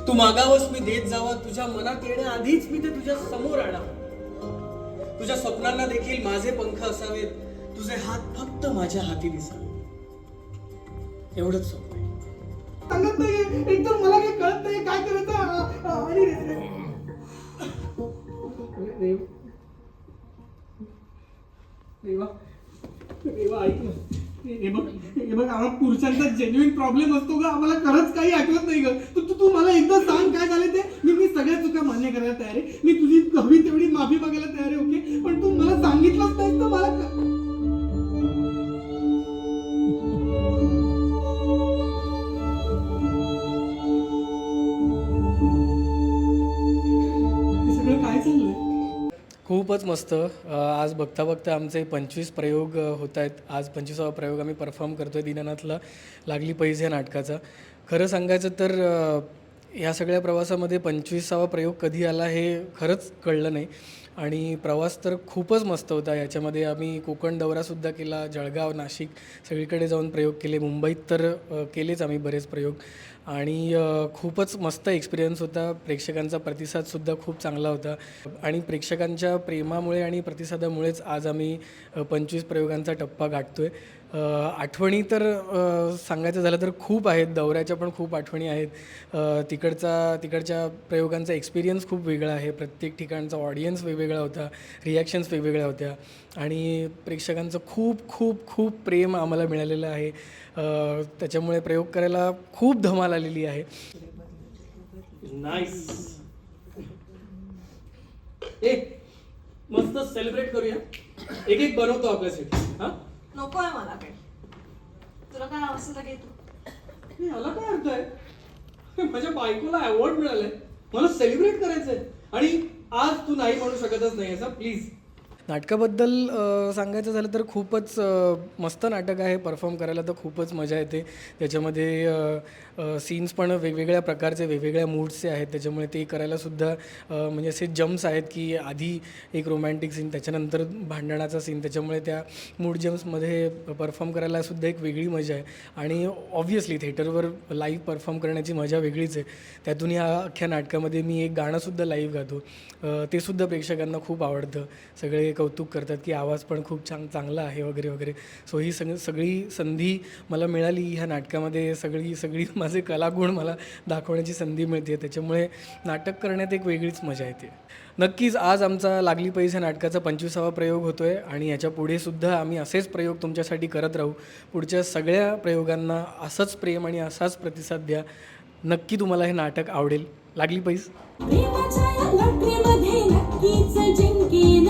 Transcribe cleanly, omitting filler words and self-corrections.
तू मागावस मी देत जावा, तुझ्या मनात येण्याआधीच मी ते तुझ्या समोर आणा. तुझ्या स्वप्नांना देखील माझे पंख असावेत, तुझे हात फक्त माझ्या हाती दिसावे. एवढंच स्वप्न आहे. सांगत नाहीये, एकदम मला काही कळत नाही काय करायचं. आणि रेवा ऐक ना. हे बघ आम्हाला पुरुषांचा जेन्युइन प्रॉब्लेम असतो ग. आम्हाला खरंच काही आठवत नाही ग. तू मला एकदा सांग काय झालं ते. मी सगळ्या चुका मान्य करायला तयार आहे. मी तुझी हवी तेवढी माफी मागायला तयार आहे. ओके, पण तू मला सांगितलंच नाहीस तर मला सगळं काय चाललंय. खूपच मस्त. आज बघता बघता आमचे 25 प्रयोग होत आहेत. आज 25वा प्रयोग आम्ही परफॉर्म करतो आहे दीनानाथला लागली पैज या नाटकाचा. खरं सांगायचं तर ह्या सगळ्या प्रवासामध्ये 25वा प्रयोग कधी आला हे खरंच कळलं नाही. आणि प्रवास तर खूपच मस्त होता. याच्यामध्ये आम्ही कोकण दौरासुद्धा केला, जळगाव, नाशिक सगळीकडे जाऊन प्रयोग केले. मुंबईत तर केलेच आम्ही बरेच प्रयोग. आणि खूपच मस्त एक्सपिरियन्स होता. प्रेक्षकांचा प्रतिसादसुद्धा खूप चांगला होता. आणि प्रेक्षकांच्या प्रेमामुळे आणि प्रतिसादामुळेच आज आम्ही 25 प्रयोगांचा टप्पा गाठतो आहे. आठवणी तर सांगायचं झालं तर खूप आहेत. दौऱ्याच्या पण खूप आठवणी आहेत. तिकडच्या प्रयोगांचा एक्सपिरियन्स खूप वेगळा आहे. प्रत्येक ठिकाणचा ऑडियन्स वेगवेगळा होता, रिॲक्शन्स वेगवेगळ्या होत्या. आणि प्रेक्षकांचं खूप खूप खूप प्रेम आम्हाला मिळालेलं आहे. त्याच्यामुळे प्रयोग करायला खूप धमाल आलेली आहे. नाईस. मस्त सेलिब्रेट करूया. एक एक बनवतो आपल्यासाठी. हां, नको आहे मला काही. तुला काय हवं असेल तर घे तू. याला काय अर्थ आहे. माझ्या बायकोला अवॉर्ड मिळालाय, मला सेलिब्रेट करायचंय आणि आज तू नाही म्हणू शकतच नाही असं. प्लीज. नाटकाबद्दल सांगायचं झालं तर खूपच मस्त नाटक आहे. परफॉर्म करायला तर खूपच मजा येते. त्याच्यामध्ये सीन्स पण वेगवेगळ्या प्रकारचे वेगवेगळ्या मूड्सचे आहेत. त्याच्यामुळे ते करायलासुद्धा म्हणजे असे जम्प्स आहेत की आधी एक रोमॅन्टिक सीन, त्याच्यानंतर भांडणाचा सीन. त्याच्यामुळे त्या मूड जम्प्समध्ये परफॉर्म करायलासुद्धा एक वेगळी मजा आहे. आणि ऑब्व्हियसली थिएटरवर लाईव्ह परफॉर्म करण्याची मजा वेगळीच आहे. त्यातून या अख्ख्या नाटकामध्ये मी एक गाणंसुद्धा लाईव्ह गातो. ते सुद्धा प्रेक्षकांना खूप आवडतं. सगळे कौतुक करतात की आवाज पण खूप चांगला आहे वगैरे वगैरे. सो ही सगळी संधी मला मिळाली ह्या नाटकामध्ये. सगळी माझे कलागुण मला दाखवण्याची संधी मिळते. त्याच्यामुळे नाटक करण्यात एक वेगळीच मजा येते. नक्कीच आज आमचा लागली पैज ह्या नाटकाचा 25वा प्रयोग होतो आहे. आणि याच्या पुढेसुद्धा आम्ही असेच प्रयोग तुमच्यासाठी करत राहू. पुढच्या सगळ्या प्रयोगांना असंच प्रेम आणि असाच प्रतिसाद द्या. नक्की तुम्हाला हे नाटक आवडेल. लागली पैज. प्रेमाच्या या लढतीमध्ये नक्कीच जिंकेन